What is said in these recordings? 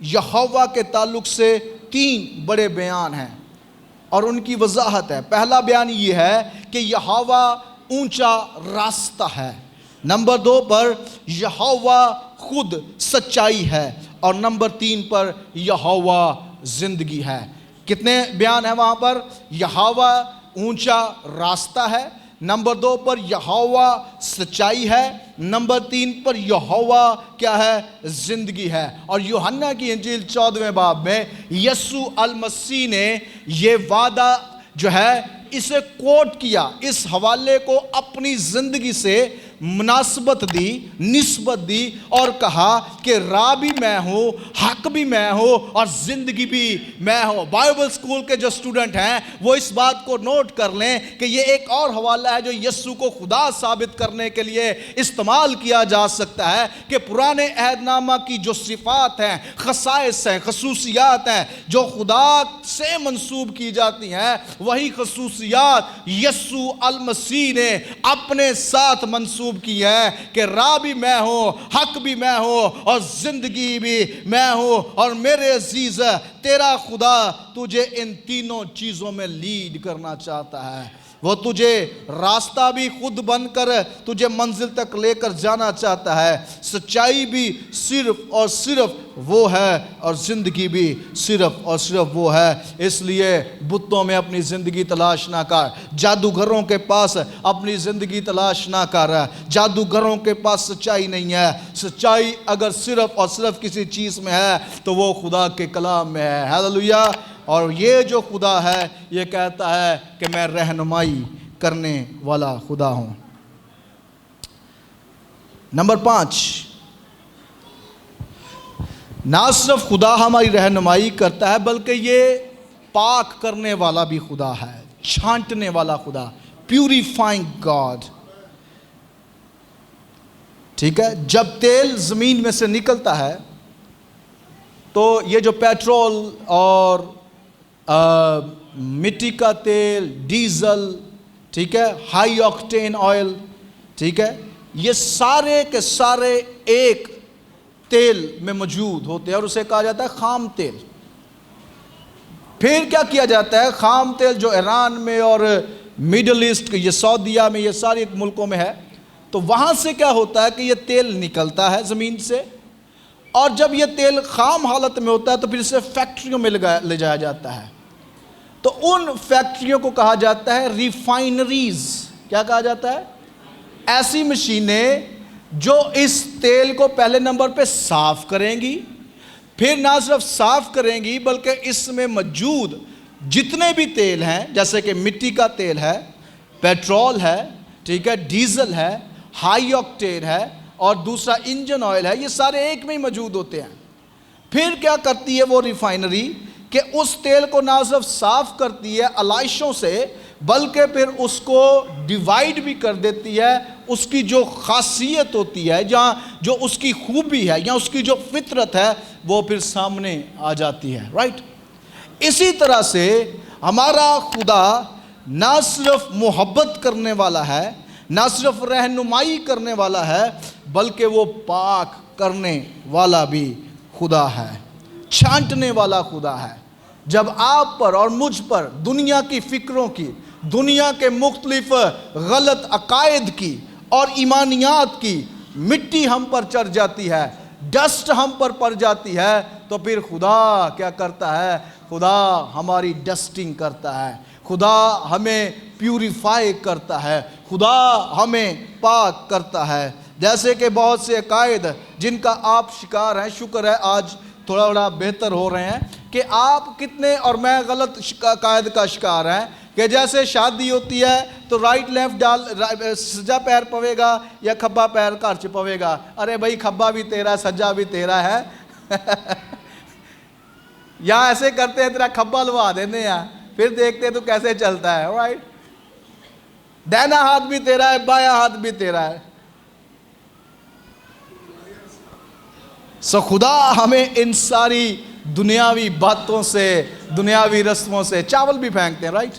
یہوہ کے تعلق سے 3 بڑے بیان ہیں اور ان کی وضاحت ہے۔ پہلا بیان یہ ہے کہ یہوہ اونچا راستہ ہے، نمبر 2 پر یہوہ خود سچائی ہے، اور نمبر 3 پر یہوہ زندگی ہے۔ کتنے بیان ہیں وہاں پر؟ یہوہ اونچا راستہ ہے، نمبر 2 پر یہوہ سچائی ہے، نمبر 3 پر یہوہ کیا ہے؟ زندگی ہے۔ اور یوحنا کی انجیل 14ویں باب میں یسوع المسیح نے یہ وعدہ جو ہے اسے کوٹ کیا، اس حوالے کو اپنی زندگی سے مناسبت دی، نسبت دی اور کہا کہ راہ بھی میں ہوں، حق بھی میں ہوں اور زندگی بھی میں ہوں۔ بائبل سکول کے جو سٹوڈنٹ ہیں وہ اس بات کو نوٹ کر لیں کہ یہ ایک اور حوالہ ہے جو یسوع کو خدا ثابت کرنے کے لیے استعمال کیا جا سکتا ہے کہ پرانے عہد نامہ کی جو صفات ہیں، خصائص ہیں، خصوصیات ہیں جو خدا سے منسوب کی جاتی ہیں، وہی خصوصیات یسوع المسیح نے اپنے ساتھ منسوب کی ہے کہ راہ بھی میں ہوں، حق بھی میں ہوں اور زندگی بھی میں ہوں۔ اور میرے عزیز، تیرا خدا تجھے ان تینوں چیزوں میں لیڈ کرنا چاہتا ہے۔ وہ تجھے راستہ بھی خود بن کر تجھے منزل تک لے کر جانا چاہتا ہے، سچائی بھی صرف اور صرف وہ ہے اور زندگی بھی صرف اور صرف وہ ہے۔ اس لیے بتوں میں اپنی زندگی تلاش نہ کر، جادوگروں کے پاس اپنی زندگی تلاش نہ کر، جادوگروں کے پاس سچائی نہیں ہے۔ سچائی اگر صرف اور صرف کسی چیز میں ہے تو وہ خدا کے کلام میں ہے۔ ہاللویا۔ اور یہ جو خدا ہے یہ کہتا ہے کہ میں رہنمائی کرنے والا خدا ہوں۔ نمبر 5، نہ صرف خدا ہماری رہنمائی کرتا ہے بلکہ یہ پاک کرنے والا بھی خدا ہے، چھانٹنے والا خدا، پیوریفائنگ گاڈ۔ ٹھیک ہے، جب تیل زمین میں سے نکلتا ہے تو یہ جو پیٹرول اور مٹی کا تیل، ڈیزل، ٹھیک ہے، ہائی آکٹین آئل، ٹھیک ہے، یہ سارے کے سارے ایک تیل میں موجود ہوتے ہیں اور اسے کہا جاتا ہے خام تیل۔ پھر کیا کیا جاتا ہے؟ خام تیل جو ایران میں اور میڈل ایسٹ، یہ سعودیہ میں، یہ سارے ملکوں میں ہے، تو وہاں سے کیا ہوتا ہے کہ یہ تیل نکلتا ہے زمین سے، اور جب یہ تیل خام حالت میں ہوتا ہے تو پھر اسے فیکٹریوں میں لے جایا جاتا ہے۔ تو ان فیکٹریوں کو کہا جاتا ہے ریفائنریز۔ کیا کہا جاتا ہے؟ ایسی مشینیں جو اس تیل کو پہلے نمبر پہ صاف کریں گی، پھر نہ صرف صاف کریں گی بلکہ اس میں موجود جتنے بھی تیل ہیں، جیسے کہ مٹی کا تیل ہے، پیٹرول ہے، ٹھیک ہے، ڈیزل ہے، ہائی آکٹین ہے اور دوسرا انجن آئل ہے، یہ سارے ایک میں ہی موجود ہوتے ہیں۔ پھر کیا کرتی ہے وہ ریفائنری کہ اس تیل کو نہ صرف صاف کرتی ہے علائشوں سے بلکہ پھر اس کو ڈیوائیڈ بھی کر دیتی ہے، اس کی جو خاصیت ہوتی ہے، جہاں جو اس کی خوبی ہے یا اس کی جو فطرت ہے وہ پھر سامنے آ جاتی ہے، رائٹ؟ اسی طرح سے ہمارا خدا نہ صرف محبت کرنے والا ہے، نہ صرف رہنمائی کرنے والا ہے بلکہ وہ پاک کرنے والا بھی خدا ہے، چھانٹنے والا خدا ہے۔ جب آپ پر اور مجھ پر دنیا کی فکروں کی، دنیا کے مختلف غلط عقائد کی اور ایمانیات کی مٹی ہم پر چڑھ جاتی ہے، ڈسٹ ہم پر پڑ جاتی ہے، تو پھر خدا کیا کرتا ہے؟ خدا ہماری ڈسٹنگ کرتا ہے، خدا ہمیں پیوریفائی کرتا ہے، خدا ہمیں پاک کرتا ہے۔ جیسے کہ بہت سے عقائد جن کا آپ شکار ہیں، شکر ہے آج تھوڑا بہتر ہو رہے ہیں، کہ آپ کتنے اور میں غلط عقائد کا شکار ہیں کہ جیسے شادی ہوتی ہے تو رائٹ لیفٹ ڈال، سجا پیر پوے گا یا کھبا پیر گھر چ پوے گا۔ ارے بھائی کھبا بھی تیرا ہے، سجا بھی تیرا ہے یا ایسے کرتے ہیں تیرا کھبا لوا دینے ہیں، پھر دیکھتے تو کیسے چلتا ہے، رائٹ؟ دائنا ہاتھ بھی تیرا ہے، بایاں ہاتھ بھی تیرا ہے۔ سو خدا ہمیں ان ساری دنیاوی باتوں سے، دنیاوی رسموں سے، چاول بھی پھینکتے ہیں، رائٹ؟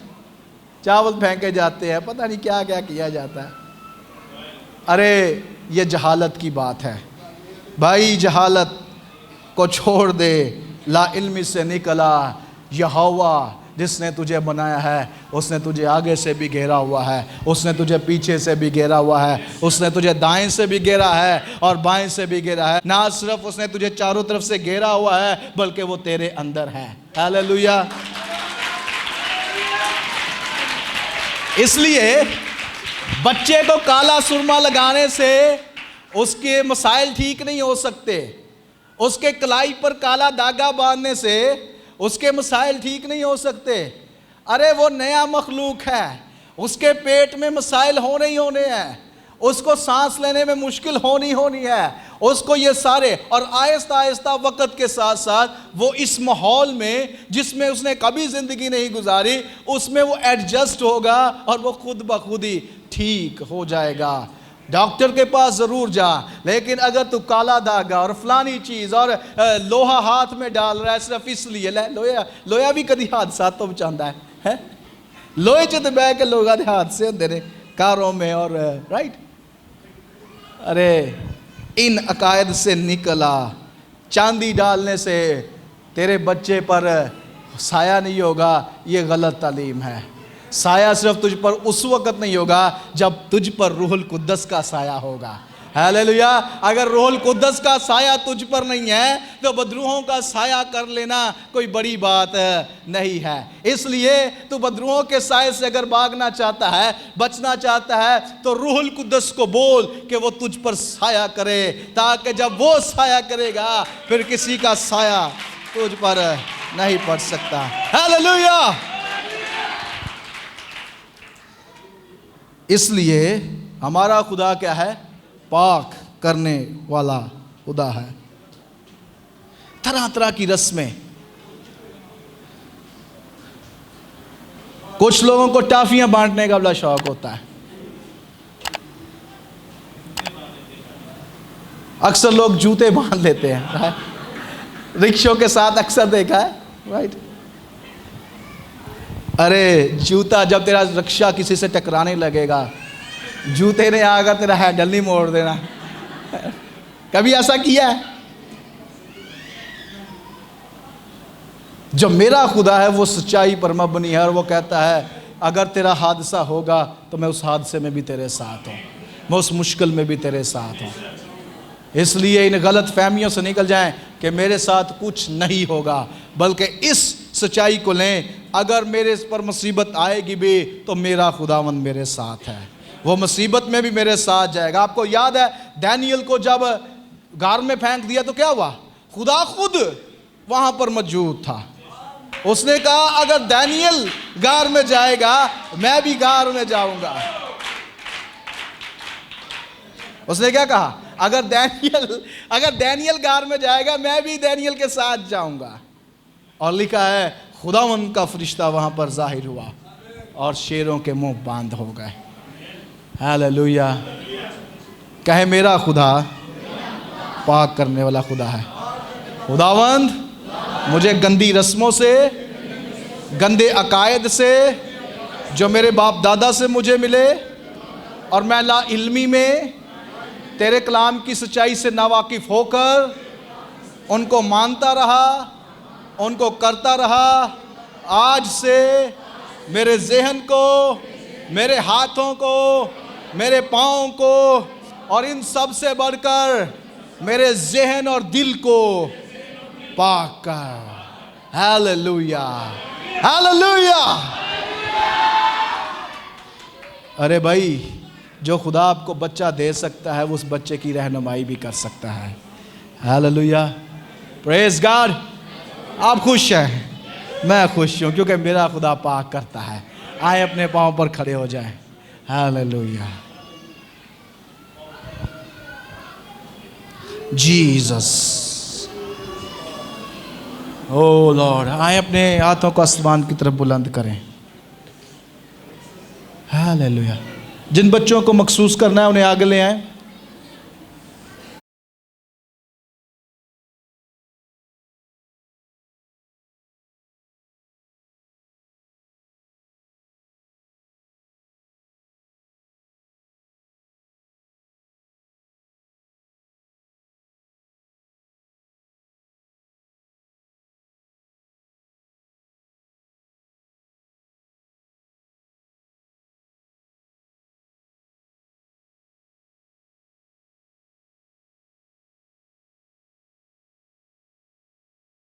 چاول پھینکے جاتے ہیں، پتہ نہیں کیا کیا کیا جاتا ہے۔ ارے یہ جہالت کی بات ہے بھائی، جہالت کو چھوڑ دے، لا علمی سے نکلا یہوہ جس نے تجھے بنایا ہے، اس نے تجھے آگے سے بھی گھیرا ہوا ہے، اس نے تجھے پیچھے سے بھی گھیرا ہوا ہے، اس نے تجھے دائیں سے بھی گھیرا ہے اور بائیں سے بھی گھیرا ہے۔ نہ صرف اس نے تجھے چاروں طرف سے گھیرا ہوا ہے بلکہ وہ تیرے اندر ہے۔ ہاللیلویا۔ اس لیے بچے کو کالا سرما لگانے سے اس کے مسائل ٹھیک نہیں ہو سکتے، اس کے کلائی پر کالا داغا باندھنے سے اس کے مسائل ٹھیک نہیں ہو سکتے۔ ارے وہ نیا مخلوق ہے، اس کے پیٹ میں مسائل ہونے ہی ہونے ہیں، اس کو سانس لینے میں مشکل ہونی ہے، اس کو یہ سارے، اور آہستہ آہستہ وقت کے ساتھ ساتھ وہ اس ماحول میں جس میں اس نے کبھی زندگی نہیں گزاری اس میں وہ ایڈجسٹ ہوگا اور وہ خود بخود ہی ٹھیک ہو جائے گا۔ ڈاکٹر کے پاس ضرور جا، لیکن اگر تو کالا داغا اور فلانی چیز اور لوہا ہاتھ میں ڈال رہا ہے صرف اس لیے، لوہا بھی کدی حادثات تو بچاندہ ہے، لوہے چتے بے کے لوگاں دے حادثے ہوندے نے کاروں میں اور رائٹ۔ ارے ان عقائد سے نکلا، چاندی ڈالنے سے تیرے بچے پر سایہ نہیں ہوگا، یہ غلط تعلیم ہے۔ سایہ صرف تجھ پر اس وقت نہیں ہوگا جب تجھ پر روح القدس کا سایہ ہوگا۔ ہاللیلویا۔ اگر روح القدس کا سایہ تجھ پر نہیں ہے تو بدروحوں کا سایہ کر لینا کوئی بڑی بات نہیں ہے۔ اس لیے تو بدروحوں کے سائے سے اگر بھاگنا چاہتا ہے، بچنا چاہتا ہے، تو روح القدس کو بول کہ وہ تجھ پر سایہ کرے، تاکہ جب وہ سایہ کرے گا پھر کسی کا سایہ تجھ پر نہیں پڑ سکتا۔ ہاللیلویا۔ اس لیے ہمارا خدا کیا ہے؟ پاک کرنے والا خدا ہے۔ طرح طرح کی رسمیں، کچھ لوگوں کو ٹافیاں بانٹنے کا بڑا شوق ہوتا ہے، اکثر لوگ جوتے باندھ لیتے ہیں، رکشوں کے ساتھ اکثر دیکھا ہے، رائٹ۔ ارے جوتا جب تیرا رکشہ کسی سے ٹکرانے لگے گا، جوتے نے آگا تیرا ہینڈل نہیں موڑ دینا۔ کبھی ایسا کیا ہے؟ جو میرا خدا ہے وہ سچائی پر مبنی ہے، اور وہ کہتا ہے اگر تیرا حادثہ ہوگا تو میں اس حادثے میں بھی تیرے ساتھ ہوں، میں اس مشکل میں بھی تیرے ساتھ ہوں۔ اس لیے ان غلط فہمیوں سے نکل جائیں کہ میرے ساتھ کچھ نہیں ہوگا، بلکہ اس سچائی کو لیں، اگر میرے پر مصیبت آئے گی بھی تو میرا خداوند میرے ساتھ ہے، وہ مصیبت میں بھی میرے ساتھ جائے گا۔ آپ کو یاد ہے دانیل کو جب غار میں پھینک دیا تو کیا ہوا؟ خدا خود وہاں پر موجود تھا۔ اس نے کہا اگر دانیل غار میں جائے گا میں بھی غار میں جاؤں گا۔ اس نے کیا کہا؟ اگر دانیل غار میں جائے گا میں بھی دانیل کے ساتھ جاؤں گا۔ اور لکھا ہے خداوند کا فرشتہ وہاں پر ظاہر ہوا اور شیروں کے منہ بند ہو گئے۔ ہاللیلویا۔ کہے میرا خدا پاک کرنے والا خدا ہے۔ خداوند مجھے گندی رسموں سے، گندے عقائد سے جو میرے باپ دادا سے مجھے ملے اور میں لا علمی میں تیرے کلام کی سچائی سے ناواقف ہو کر ان کو مانتا رہا، ان کو کرتا رہا، آج سے میرے ذہن کو، میرے ہاتھوں کو، میرے پاؤں کو اور ان سب سے بڑھ کر میرے ذہن اور دل کو پاک کر۔ ہاللیلویا، ہاللیلویا۔ ارے بھائی جو خدا آپ کو بچہ دے سکتا ہے وہ اس بچے کی رہنمائی بھی کر سکتا ہے۔ ہاللیلویا، پریز گاڈ۔ آپ خوش ہیں؟ میں خوش ہوں کیونکہ میرا خدا پاک کرتا ہے۔ آئے اپنے پاؤں پر کھڑے ہو جائیں۔ ہاللیلویا، جیزس، او لارڈ۔ آئے اپنے ہاتھوں کو آسمان کی طرف بلند کریں۔ ہاللیلویا۔ جن بچوں کو مخصوص کرنا ہے انہیں آگے لے آئیں۔